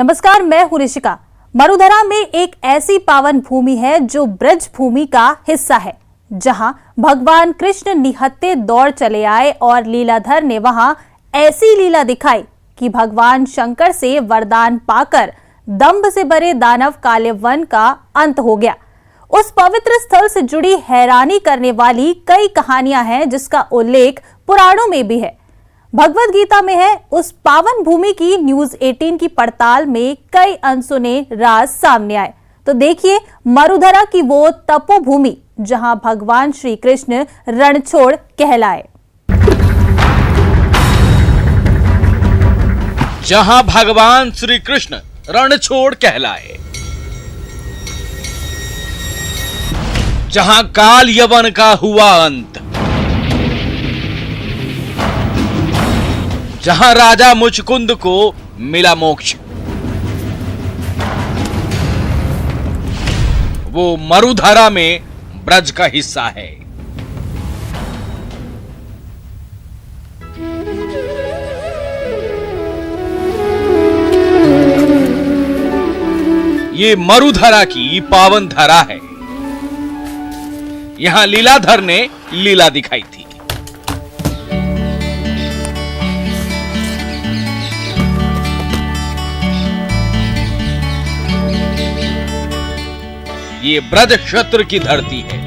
नमस्कार, मैं हूं ऋषिका। मरुधरा में एक ऐसी पावन भूमि है जो ब्रज भूमि का हिस्सा है, जहां भगवान कृष्ण निहत्थे दौड़ चले आए और लीलाधर ने वहां ऐसी लीला दिखाई कि भगवान शंकर से वरदान पाकर दंभ से भरे दानव काल्यवन का अंत हो गया। उस पवित्र स्थल से जुड़ी हैरानी करने वाली कई कहानियां हैं, जिसका उल्लेख पुराणों में भी है, भगवद गीता में है। उस पावन भूमि की न्यूज 18 की पड़ताल में कई अनसुने राज सामने आए। तो देखिए मरुधरा की वो तपोभूमि जहां भगवान श्री कृष्ण रणछोड़ कहलाए। जहां भगवान श्री कृष्ण रणछोड़ कहलाए, जहां काल यवन का हुआ अंत, जहां राजा मुचकुंद को मिला मोक्ष, वो मरुधरा में ब्रज का हिस्सा है। ये मरुधरा की पावन धरा है। यहां लीलाधर ने लीला दिखाई थी। ये ब्रज क्षेत्र की धरती है।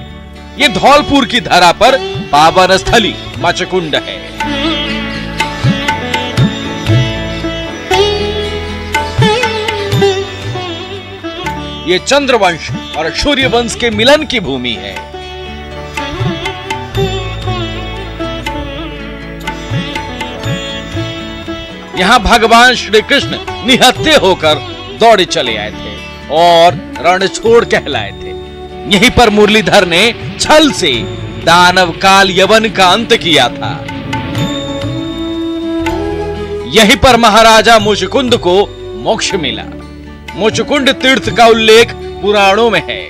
ये धौलपुर की धरा पर पावन स्थली मचकुंड है। ये चंद्रवंश और सूर्यवंश के मिलन की भूमि है। यहां भगवान श्री कृष्ण निहत्थे होकर दौड़े चले आए थे और रणछोड़ कहलाए थे। यहीं पर मुरलीधर ने छल से दानव काल यवन का अंत किया था। यहीं पर महाराजा मुचकुंद को मोक्ष मिला। मुचकुंड तीर्थ का उल्लेख पुराणों में है।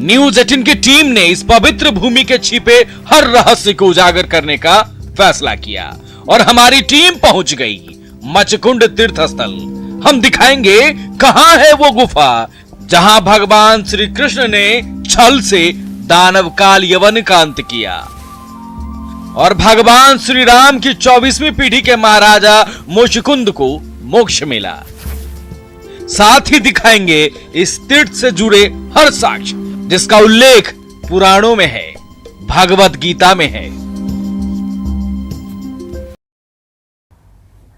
न्यूज 18 की टीम ने इस पवित्र भूमि के छिपे हर रहस्य को उजागर करने का फैसला किया और हमारी टीम पहुंच गई मचकुंड तीर्थ स्थल। हम दिखाएंगे कहां है वो गुफा जहां भगवान श्री कृष्ण ने छल से दानव काल यवन का अंत किया और भगवान श्री राम की 24वीं पीढ़ी के महाराजा मुचकुंद को मोक्ष मिला। साथ ही दिखाएंगे इस तीर्थ से जुड़े हर साक्ष्य, जिसका उल्लेख पुराणों में है, भगवद गीता में है।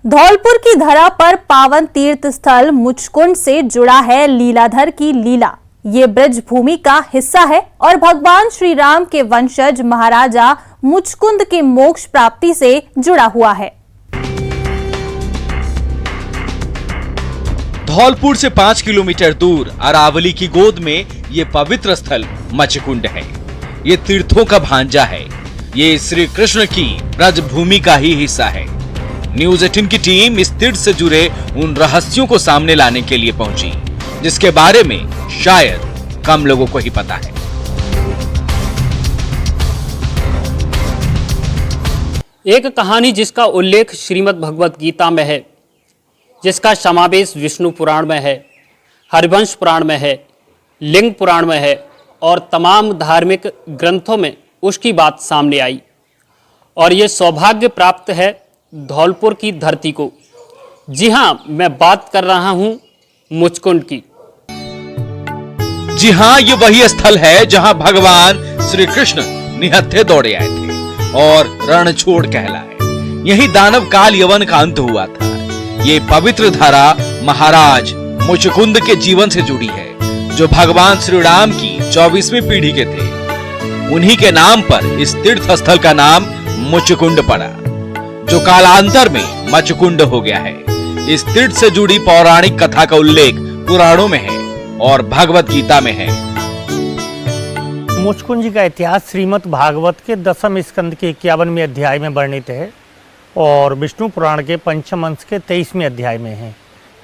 धौलपुर की धरा पर पावन तीर्थ स्थल मुचकुंड से जुड़ा है लीलाधर की लीला। ये ब्रज भूमि का हिस्सा है और भगवान श्री राम के वंशज महाराजा मुचकुंद के मोक्ष प्राप्ति से जुड़ा हुआ है। धौलपुर से 5 किलोमीटर दूर अरावली की गोद में ये पवित्र स्थल मचकुंड है। ये तीर्थों का भांजा है। ये श्री कृष्ण की ब्रज भूमि का ही हिस्सा है। न्यूज 18 की टीम इस तीर्थ से जुड़े उन रहस्यों को सामने लाने के लिए पहुंची, जिसके बारे में शायद कम लोगों को ही पता है। एक कहानी जिसका उल्लेख श्रीमद् भगवत गीता में है, जिसका समावेश विष्णु पुराण में है, हरिवंश पुराण में है, लिंग पुराण में है और तमाम धार्मिक ग्रंथों में उसकी बात सामने आई। और ये सौभाग्य प्राप्त है धौलपुर की धरती को। जी हां, मैं बात कर रहा हूं मुचकुंड की। जी हां, ये वही स्थल है जहां भगवान श्री कृष्ण निहत्थे दौड़े आए थे और रणछोड़ कहलाए। यही दानव काल यवन का अंत हुआ था। ये पवित्र धारा महाराज मुचकुंद के जीवन से जुड़ी है, जो भगवान श्री राम की 24वीं पीढ़ी के थे। उन्हीं के नाम पर इस तीर्थ स्थल का नाम मुचकुंड पड़ा, जो कालांतर में मचकुंड हो गया है। इस तीर्थ से जुड़ी पौराणिक कथा का उल्लेख पुराणों में है और भगवद गीता में है। मुचकुंद जी का इतिहास श्रीमद् भागवत के 10वें स्कंद के 51वें अध्याय में वर्णित है और विष्णु पुराण के पंचम अंश के 23वें अध्याय में है।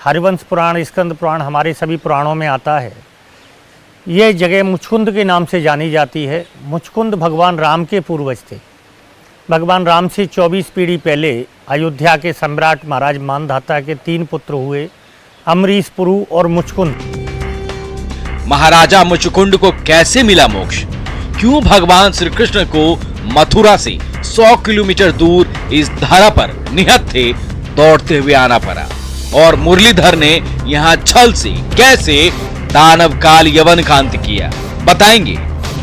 हरिवंश पुराण, स्कंद पुराण हमारे सभी पुराणों में आता है। यह जगह मुचकुंद के नाम से जानी जाती है। मुचकुंद भगवान राम के पूर्वज थे। भगवान राम से 24 पीढ़ी पहले अयोध्या के सम्राट महाराज मानधाता के 3 पुत्र हुए, अमरीशपुरु और मुचकुंद। महाराजा मुचकुंद को कैसे मिला मोक्ष? क्यों भगवान श्री कृष्ण को मथुरा से 100 किलोमीटर दूर इस धरा पर निहत्थे दौड़ते हुए आना पड़ा? और मुरलीधर ने यहाँ छल से कैसे दानव काल यवन का अंत किया? बताएंगे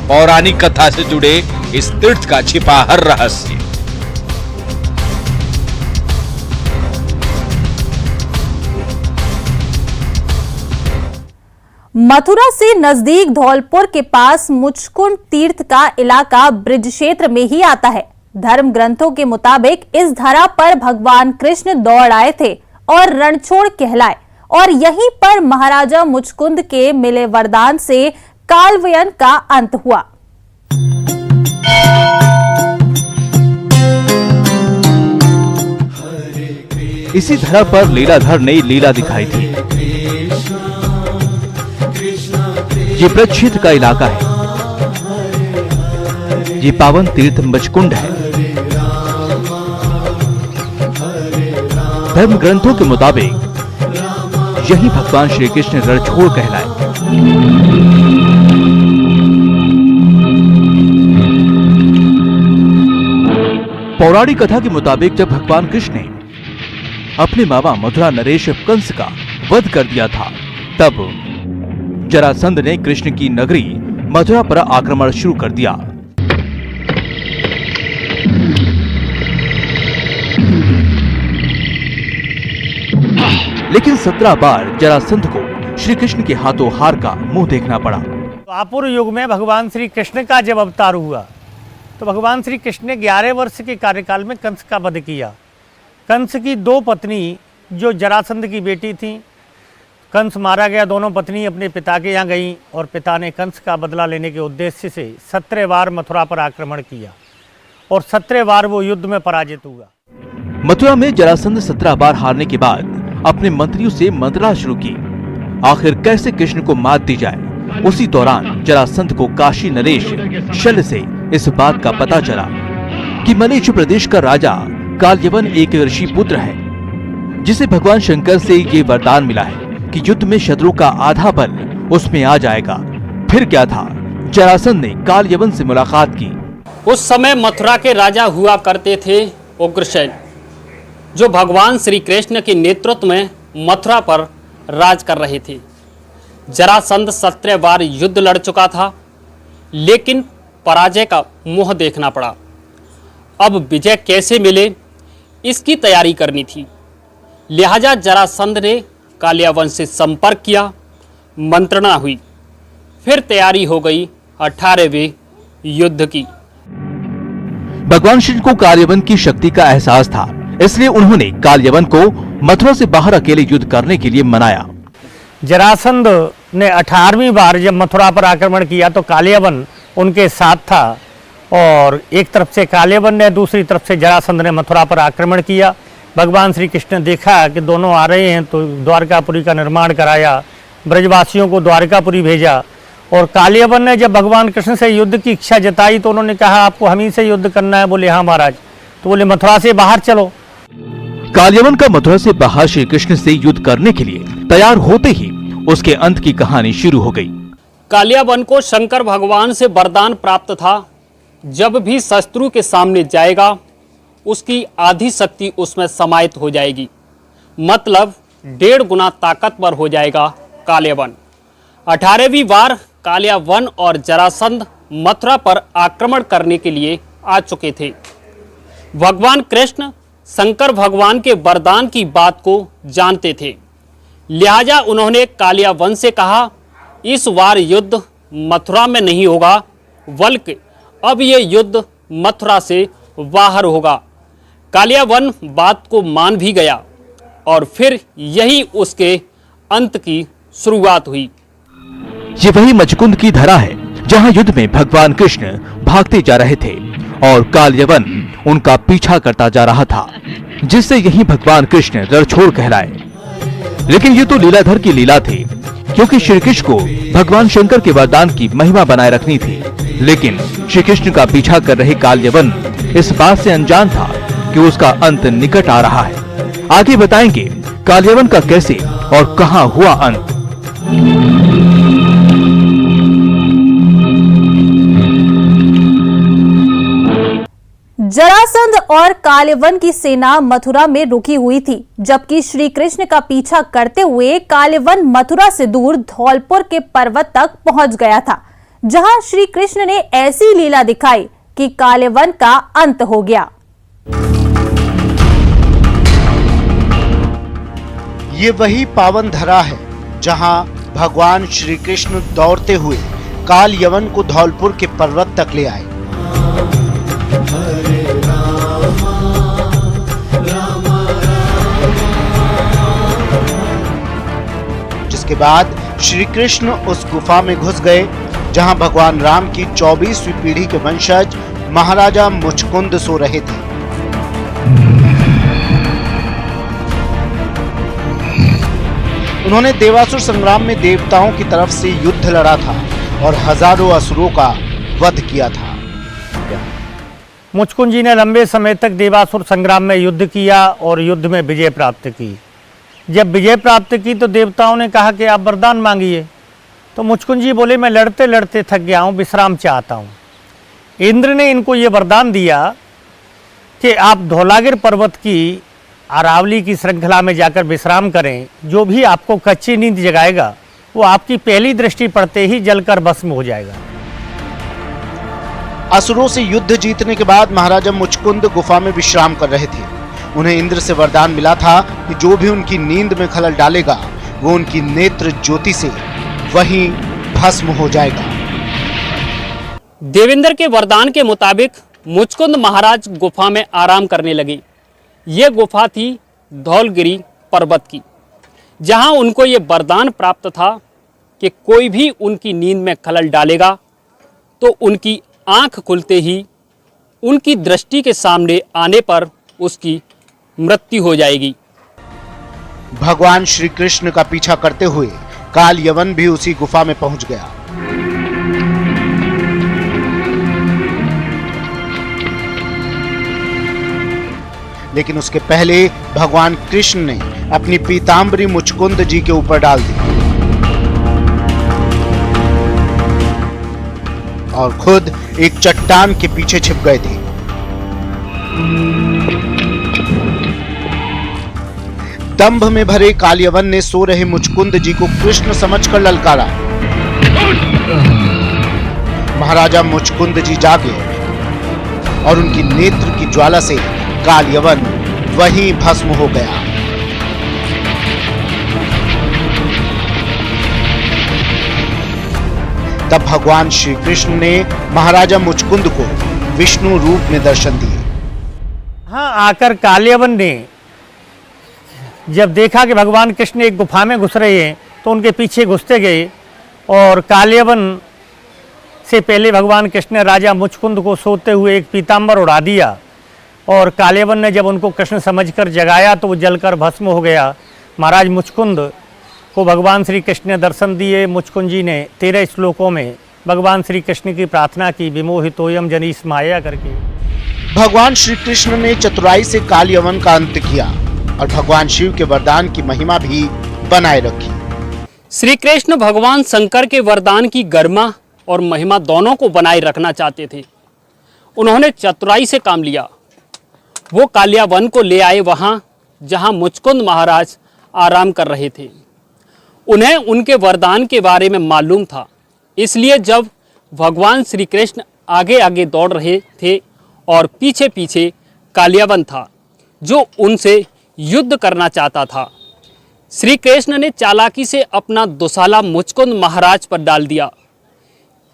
पौराणिक कथा से जुड़े इस तीर्थ का छिपा हर रहस्य। मथुरा से नजदीक धौलपुर के पास मुचकुंद तीर्थ का इलाका ब्रज क्षेत्र में ही आता है। धर्म ग्रंथों के मुताबिक इस धरा पर भगवान कृष्ण दौड़ आए थे और रणछोड़ कहलाए, और यहीं पर महाराजा मुचकुंद के मिले वरदान से कालव्यन का अंत हुआ। इसी धरा पर लीलाधर ने लीला दिखाई थी। ये ब्रज क्षेत्र का इलाका है। ये पावन तीर्थ मुचकुंद है। धर्म ग्रंथों के मुताबिक यही भगवान श्री कृष्ण रणछोड़ कहलाए। पौराणिक कथा के मुताबिक जब भगवान कृष्ण ने अपने मामा मथुरा नरेश कंस का वध कर दिया था, तब जरासंध ने कृष्ण की नगरी मथुरा पर आक्रमण शुरू कर दिया। लेकिन 17 बार जरासंध को श्री कृष्ण के हाथों हार का मुंह देखना पड़ा। द्वापर युग में भगवान श्री कृष्ण का जब अवतार हुआ तो भगवान श्री कृष्ण ने 11 वर्ष के कार्यकाल में कंस का वध किया। कंस की 2 पत्नी जो जरासंध की बेटी थी, कंस मारा गया। दोनों पत्नी अपने पिता के यहाँ गईं और पिता ने कंस का बदला लेने के उद्देश्य से 17 बार मथुरा पर आक्रमण किया और 17 बार वो युद्ध में पराजित हुआ। मथुरा में जरासंध 17 बार हारने के बाद अपने मंत्रियों से मंत्रणा शुरू की, आखिर कैसे कृष्ण को मात दी जाए। उसी दौरान जरासंध को काशी नरेश शल्य से इस बात का पता चला कि मलेच्छ प्रदेश का राजा कालयवन एक ऋषि पुत्र है, जिसे भगवान शंकर से ये वरदान मिला है कि युद्ध में शत्रु का आधा बल उसमें आ जाएगा। फिर क्या था, जरासंध ने कालयवन से मुलाकात की। उस समय मथुरा के राजा हुआ करते थे उग्रसेन, जो भगवान श्री कृष्ण के नेतृत्व में मथुरा पर राज कर रहे थे। जरासंध 17 बार युद्ध लड़ चुका था, लेकिन पराजय का मुंह देखना पड़ा। अब विजय कैसे मिले, इसकी तैयारी करनी थी। लिहाजा जरासंध ने कालियावन से संपर्क किया, मंत्रणा हुई, फिर तैयारी हो गई 18वें युद्ध की। भगवान श्री को कालयवन की शक्ति का एहसास था, इसलिए उन्होंने कालयवन को मथुरा से बाहर अकेले युद्ध करने के लिए मनाया। जरासंध ने 18वीं बार जब मथुरा पर आक्रमण किया तो कालयवन उनके साथ था, और एक तरफ से कालयवन ने, दूसरी तरफ से जरासंध ने मथुरा पर आक्रमण किया। भगवान श्री कृष्ण ने देखा कि दोनों आ रहे हैं तो द्वारकापुरी का निर्माण कराया, ब्रजवासियों को द्वारकापुरी भेजा। और कालयवन ने जब भगवान कृष्ण से युद्ध की इच्छा जताई तो उन्होंने कहा आपको हम ही से युद्ध करना है। बोले हाँ महाराज। तो बोले मथुरा से बाहर चलो। कालयवन का मथुरा से बाहर श्री कृष्ण से युद्ध करने के लिए तैयार होते ही उसके अंत की कहानी शुरू हो गई। कालियावन को शंकर भगवान से वरदान प्राप्त था, जब भी शत्रु के सामने जाएगा उसकी आधी शक्ति उसमें समाहित हो जाएगी, मतलब 1.5 गुना ताकतवर हो जाएगा कालियावन। 18वीं बार कालियावन और जरासंध मथुरा पर आक्रमण करने के लिए आ चुके थे। भगवान कृष्ण शंकर भगवान के वरदान की बात को जानते थे, लिहाजा उन्होंने कालियावन से कहा इस बार युद्ध मथुरा में नहीं होगा, बल्कि अब ये युद्ध मथुरा से बाहर होगा। कालियावन बात को मान भी गया और फिर यही उसके अंत की शुरुआत हुई। ये वही मुचकुंद की धरा है जहां युद्ध में भगवान कृष्ण भागते जा रहे थे और कालयवन उनका पीछा करता जा रहा था, जिससे यही भगवान कृष्ण रणछोड़ कहलाए। लेकिन ये तो लीलाधर की लीला थी, क्योंकि श्री कृष्ण को भगवान शंकर के वरदान की महिमा बनाए रखनी थी। लेकिन श्री कृष्ण का पीछा कर रहे कालयवन इस बात से अनजान था कि उसका अंत निकट आ रहा है। आगे बताएंगे कालयवन का कैसे और कहां हुआ अंत। जरासंध और काल्यवन की सेना मथुरा में रुकी हुई थी, जबकि श्री कृष्ण का पीछा करते हुए काल्यवन मथुरा से दूर धौलपुर के पर्वत तक पहुंच गया था, जहां श्री कृष्ण ने ऐसी लीला दिखाई कि काल्यवन का अंत हो गया। ये वही पावन धरा है जहां भगवान श्री कृष्ण दौड़ते हुए काल यवन को धौलपुर के पर्वत तक ले आए। जिसके बाद श्री कृष्ण उस गुफा में घुस गए जहां भगवान राम की 24वीं पीढ़ी के वंशज महाराजा मुचकुंद सो रहे थे। उन्होंने देवासुर संग्राम में देवताओं की तरफ से युद्ध लड़ा था और हजारों असुरों का वध किया था। मुचकुंद जी ने लंबे समय तक देवासुर संग्राम में युद्ध किया और युद्ध में विजय प्राप्त की। जब विजय प्राप्त की तो देवताओं ने कहा कि आप वरदान मांगिए। तो मुचकुंद जी बोले, मैं लड़ते लड़ते थक गया हूँ, विश्राम चाहता हूँ। इंद्र ने इनको ये वरदान दिया कि आप धौलागिर पर्वत की अरावली की श्रृंखला में जाकर विश्राम करें। जो भी आपको कच्ची नींद जगाएगा वो आपकी पहली दृष्टि पड़ते ही जलकर भस्म हो जाएगा। असुरों से युद्ध जीतने के बाद महाराजा मुचकुंद गुफा में विश्राम कर रहे थे। उन्हें इंद्र से वरदान मिला था कि जो भी उनकी नींद में खलल डालेगा वो उनकी नेत्र ज्योति से वहीं भस्म हो जाएगा। देवेंद्र के वरदान के मुताबिक मुचकुंद महाराज गुफा में आराम करने लगे। ये गुफा थी धौलगिरी पर्वत की, जहां उनको ये वरदान प्राप्त था कि कोई भी उनकी नींद में खलल डालेगा तो उनकी आंख खुलते ही उनकी दृष्टि के सामने आने पर उसकी मृत्यु हो जाएगी। भगवान श्री कृष्ण का पीछा करते हुए काल यवन भी उसी गुफा में पहुंच गया। लेकिन उसके पहले भगवान कृष्ण ने अपनी पीतांबरी मुचकुंद जी के ऊपर डाल दी और खुद एक चट्टान के पीछे छिप गए थे। दंभ में भरे काल्यवन ने सो रहे मुचकुंद जी को कृष्ण समझकर ललकारा। महाराजा मुचकुंद जी जागे और उनकी नेत्र की ज्वाला से काल्यवन वहीं भस्म हो गया। तब भगवान श्री कृष्ण ने महाराजा मुचकुंद को विष्णु रूप में दर्शन दिए। हाँ, आकर काल्यवन ने जब देखा कि भगवान कृष्ण एक गुफा में घुस रहे हैं तो उनके पीछे घुसते गए और काल्यवन से पहले भगवान कृष्ण ने राजा मुचकुंद को सोते हुए एक पीतांबर उड़ा दिया और काल्यवन ने जब उनको कृष्ण समझकर जगाया तो वो जलकर भस्म हो गया। महाराज मुचकुंद को भगवान श्री कृष्ण ने दर्शन दिए। मुचकुंद जी ने 13 श्लोकों में भगवान श्री कृष्ण की प्रार्थना की, विमोहितोयम जनीश माया करके। भगवान श्री कृष्ण ने चतुराई से काल्यवन का अंत किया और भगवान शिव के वरदान की महिमा भी बनाए रखी। श्री कृष्ण भगवान शंकर के वरदान की गरिमा और महिमा दोनों को बनाए रखना चाहते थे। उन्होंने चतुराई से काम लिया। वो काल्यावन को ले आए वहां जहां मुचकुंद महाराज आराम कर रहे थे। उन्हें उनके वरदान के बारे में मालूम था, इसलिए जब भगवान श्री कृष्ण आगे आगे दौड़ रहे थे और पीछे पीछे काल्यावन था जो उनसे युद्ध करना चाहता था, श्री कृष्ण ने चालाकी से अपना दुसाला मुचकुंद महाराज पर डाल दिया,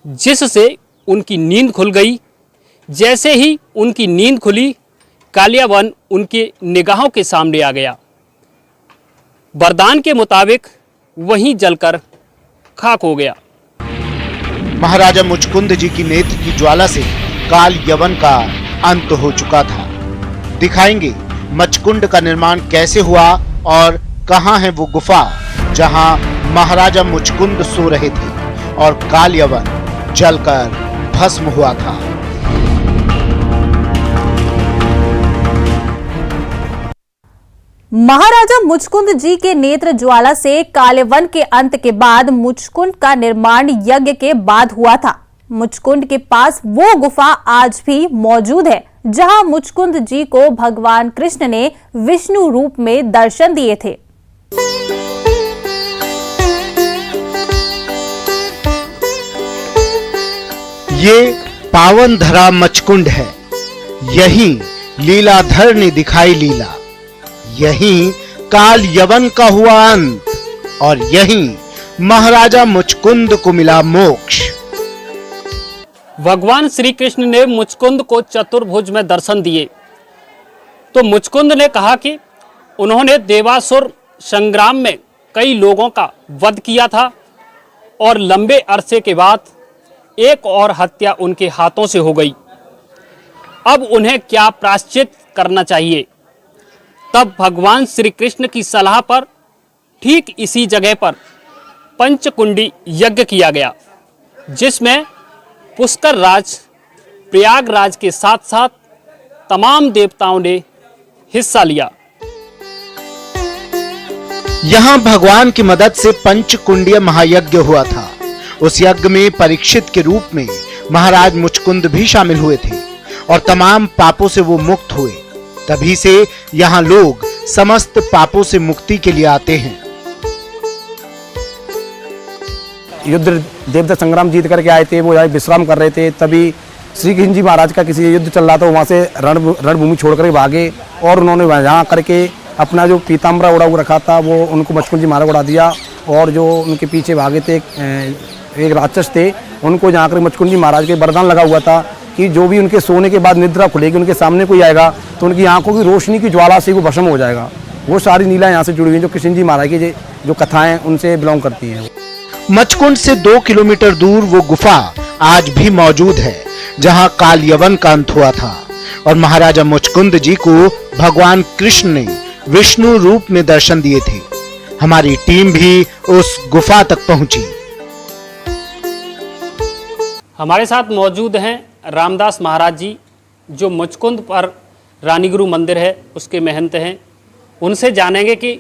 जिससे उनकी नींद खुल गई। जैसे ही उनकी नींद खुली, काल्यावन उनके निगाहों के सामने आ गया। वरदान के मुताबिक वहीं जलकर खाक हो गया। महाराजा मुचकुंद जी की नेत्र की ज्वाला से काल यवन का अंत हो चुका था। दिखाएंगे मचकुंड का निर्माण कैसे हुआ और कहां है वो गुफा जहां महाराजा मुचकुंद सो रहे थे और काल यवन जलकर भस्म हुआ था। महाराजा मुचकुंद जी के नेत्र ज्वाला से कालेवन के अंत के बाद मुचकुंड का निर्माण यज्ञ के बाद हुआ था। मुचकुंड के पास वो गुफा आज भी मौजूद है जहां मुचकुंद जी को भगवान कृष्ण ने विष्णु रूप में दर्शन दिए थे। ये पावन धरा मचकुंड है, यही लीलाधर ने दिखाई लीला, यही काल यवन का हुआ अंत और यही महाराजा मुचकुंद को मिला मोक्ष। भगवान श्री कृष्ण ने मुचकुंद को चतुर्भुज में दर्शन दिए तो मुचकुंद ने कहा कि उन्होंने देवासुर संग्राम में कई लोगों का वध किया था और लंबे अरसे के बाद एक और हत्या उनके हाथों से हो गई। अब उन्हें क्या प्रायश्चित करना चाहिए। तब भगवान श्री कृष्ण की सलाह पर ठीक इसी जगह पर पंचकुंडी यज्ञ किया गया, जिसमें पुष्कर राज, प्रयागराज के साथ साथ तमाम देवताओं ने हिस्सा लिया। यहां भगवान की मदद से पंचकुंडीय महायज्ञ हुआ था। उस यज्ञ में परीक्षित के रूप में महाराज मुचकुंद भी शामिल हुए थे और तमाम पापों से वो मुक्त हुए। तभी से यहाँ लोग समस्त पापों से मुक्ति के लिए आते हैं। युद्ध देवता संग्राम जीत करके आए थे, वो यहाँ विश्राम कर रहे थे। तभी श्री कृष्ण जी महाराज का किसी युद्ध चल रहा था, वहाँ से रणभूमि छोड़ कर भागे और उन्होंने यहाँ करके अपना जो पीताम्बरा उड़ा हुआ रखा था वो उनको मुचकुंद जी महाराज उड़ा दिया। और जो उनके पीछे भागे थे एक राक्षस थे, उनको यहाँ कर मुचकुंद जी महाराज के वरदान लगा हुआ था कि जो भी उनके सोने के बाद निद्रा खुलेगी, उनके सामने कोई आएगा तो उनकी आंखों की रोशनी की ज्वाला से वो भस्म हो जाएगा। वो सारी लीला यहाँ से जुड़ी हुई जो कृष्ण जी महाराज की जो कथाएं उनसे बिलोंग करती हैं। मचकुंड से 2 किलोमीटर दूर वो गुफा आज भी मौजूद है जहां काल यवन का अंत हुआ था और महाराजा मुचकुंद जी को भगवान कृष्ण ने विष्णु रूप में दर्शन दिए थे। हमारी टीम भी उस गुफा तक पहुंची। हमारे साथ मौजूद हैं रामदास महाराज जी, जो मुचकुंद पर रानीगुरु मंदिर है उसके महंत हैं। उनसे जानेंगे कि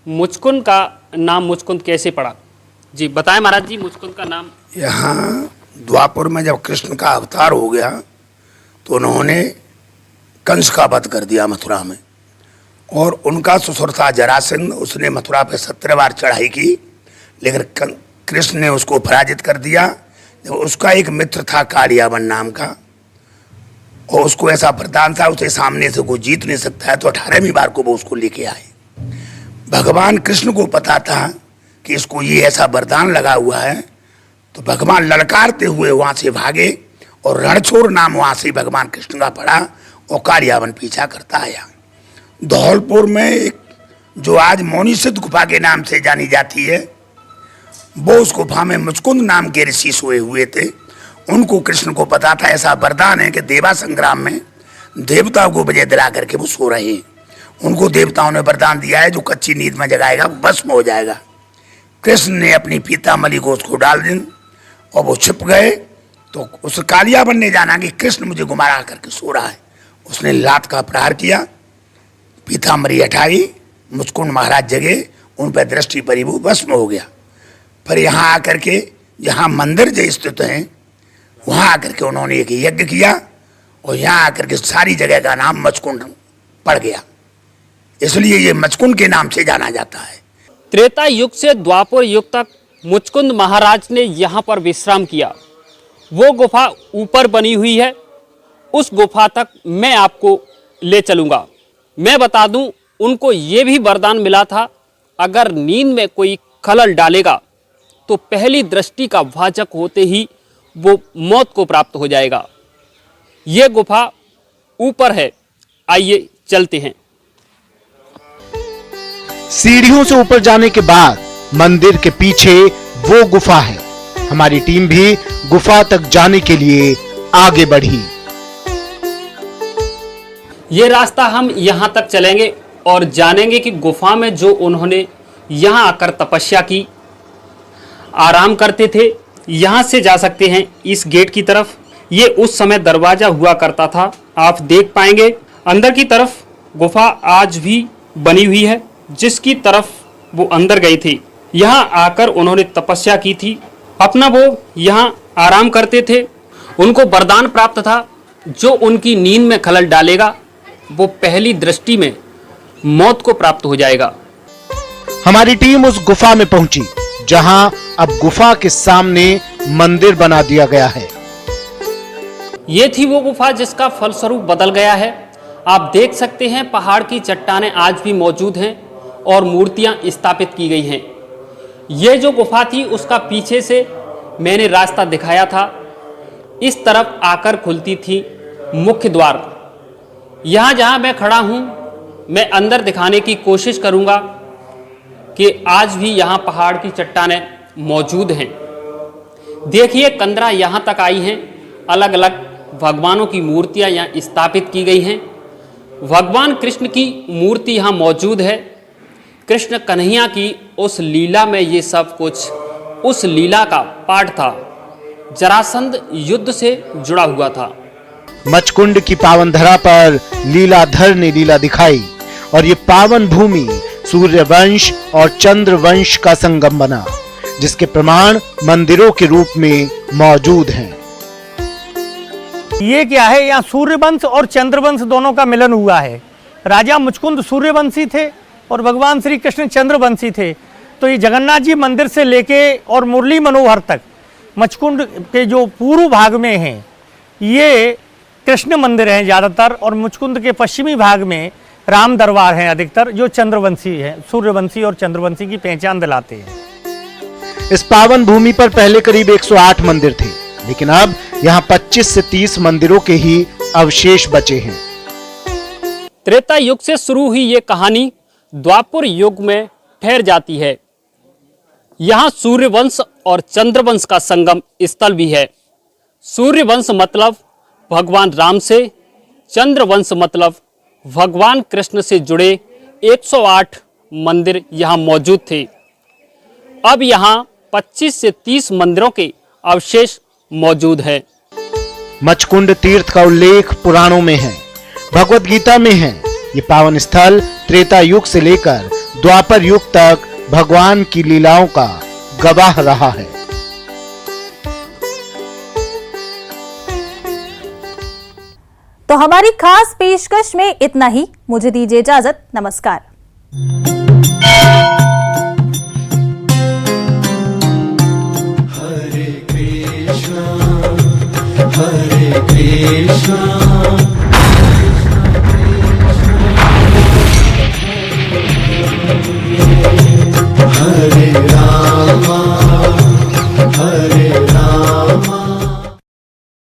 मुचकुंद का नाम मुचकुंद कैसे पड़ा। जी बताएं महाराज जी, मुचकुंद का नाम। यहाँ द्वापर में जब कृष्ण का अवतार हो गया तो उन्होंने कंस का वध कर दिया मथुरा में, और उनका ससुर था जरासंध, उसने मथुरा पे 17 बार चढ़ाई की, लेकिन कृष्ण ने उसको पराजित कर दिया। जब उसका एक मित्र था कालियावन नाम का, और उसको ऐसा वरदान था उसे सामने से कोई जीत नहीं सकता है, तो 18वीं बार को वो उसको लेके आए। भगवान कृष्ण को पता था कि इसको ये ऐसा वरदान लगा हुआ है, तो भगवान ललकारते हुए वहां से भागे और रणछोड़ नाम वहां से भगवान कृष्ण का पड़ा और कालियावन पीछा करता आया। धौलपुर में एक जो आज मौनी सिद्ध गुफा के नाम से जानी जाती है, वो उस गुफा में मुचकुंद नाम के ऋषि सोए हुए थे। उनको कृष्ण को पता था ऐसा वरदान है कि देवा संग्राम में देवताओं को वजह दिला करके वो सो रहे हैं। उनको देवताओं ने वरदान दिया है जो कच्ची नींद में जगाएगा वो भस्म हो जाएगा। कृष्ण ने अपनी पीतामली को उसको डाल दी और वो छिप गए। तो उस कालियावन ने जाना कि कृष्ण मुझे गुमराह करके सो रहा है। उसने लात का प्रहार किया, पीताम्बरी हटाई, मुचकुंद महाराज जगे, उन पर दृष्टि पड़ी, वो भस्म हो गया। पर यहाँ आकर के जहाँ मंदिर जो स्थित हैं वहाँ आकर के उन्होंने एक यज्ञ किया और यहाँ आकर के सारी जगह का नाम मचकुंड पड़ गया, इसलिए ये मचकुंद के नाम से जाना जाता है। त्रेता युग से द्वापर युग तक मुचकुंद महाराज ने यहाँ पर विश्राम किया। वो गुफा ऊपर बनी हुई है, उस गुफा तक मैं आपको ले चलूँगा। मैं बता दूं, उनको ये भी वरदान मिला था अगर नींद में कोई खलल डालेगा तो पहली दृष्टि का वाचक होते ही वो मौत को प्राप्त हो जाएगा। ये गुफा ऊपर है, आइए चलते हैं। सीढ़ियों से ऊपर जाने के बाद मंदिर के पीछे वो गुफा है। हमारी टीम भी गुफा तक जाने के लिए आगे बढ़ी। ये रास्ता हम यहाँ तक चलेंगे और जानेंगे कि गुफा में जो उन्होंने यहाँ आकर तपस्या की, आराम करते थे, यहाँ से जा सकते हैं इस गेट की तरफ। ये उस समय दरवाजा हुआ करता था, आप देख पाएंगे। अंदर की तरफ गुफा आज भी बनी हुई है जिसकी तरफ वो अंदर गए थे। यहाँ आकर उन्होंने तपस्या की थी। अपना वो यहाँ आराम करते थे। उनको वरदान प्राप्त था, जो उनकी नींद में खलल डालेगा वो पहली दृष्टि में मौत को प्राप्त हो जाएगा। हमारी टीम उस गुफा में पहुंची जहां अब गुफा के सामने मंदिर बना दिया गया है। ये थी वो गुफा जिसका फलस्वरूप बदल गया है। आप देख सकते हैं पहाड़ की चट्टानें आज भी मौजूद हैं और मूर्तियां स्थापित की गई हैं। ये जो गुफा थी उसका पीछे से मैंने रास्ता दिखाया था, इस तरफ आकर खुलती थी मुख्य द्वार। यहाँ जहाँ मैं खड़ा हूँ मैं अंदर दिखाने की कोशिश करूँगा कि आज भी यहाँ पहाड़ की चट्टानें मौजूद हैं। देखिए कंदरा यहाँ तक आई हैं। अलग अलग भगवानों की मूर्तियाँ यहाँ स्थापित की गई हैं। भगवान कृष्ण की मूर्ति यहाँ मौजूद है। कृष्ण कन्हैया की उस लीला में ये सब कुछ उस लीला का पाठ था। जरासंध युद्ध से जुड़ा हुआ था। मचकुंड की पावन धरा पर लीलाधर ने लीला दिखाई और ये पावन भूमि सूर्य वंश और चंद्र वंश का संगम बना, जिसके प्रमाण मंदिरों के रूप में मौजूद हैं। ये क्या है, यहाँ सूर्यवंश और चंद्रवंश दोनों का मिलन हुआ है। राजा मुचकुंद सूर्यवंशी थे और भगवान श्री कृष्ण चंद्रवंशी थे। तो ये जगन्नाथ जी मंदिर से लेके और मुरली मनोहर तक मचकुंड के जो पूर्व भाग में हैं ये कृष्ण मंदिर हैं ज़्यादातर, और मुचकुंद के पश्चिमी भाग में राम दरबार हैं अधिकतर, जो चंद्रवंशी हैं, सूर्यवंशी और चंद्रवंशी की पहचान दिलाते हैं। इस पावन भूमि पर पहले करीब 108 मंदिर थे, लेकिन अब यहाँ 25 से 30 मंदिरों के ही अवशेष बचे हैं। त्रेता युग से शुरू हुई ये कहानी द्वापर युग में ठहर जाती है। यहाँ सूर्यवंश और चंद्रवंश का संगम स्थल भी है। सूर्यवंश मतलब भगवान राम से, चंद्रवंश मतलब भगवान कृष्ण से जुड़े 108 मंदिर यहाँ मौजूद थे। अब यहाँ 25 से 30 मंदिरों के अवशेष मौजूद हैं। मचकुंड तीर्थ का उल्लेख पुराणों में है, भगवत गीता में है। ये पावन स्थल त्रेता युग से लेकर द्वापर युग तक भगवान की लीलाओं का गवाह रहा है। तो हमारी खास पेशकश में इतना ही। मुझे दीजिए इजाजत। नमस्कार। Hare Krishna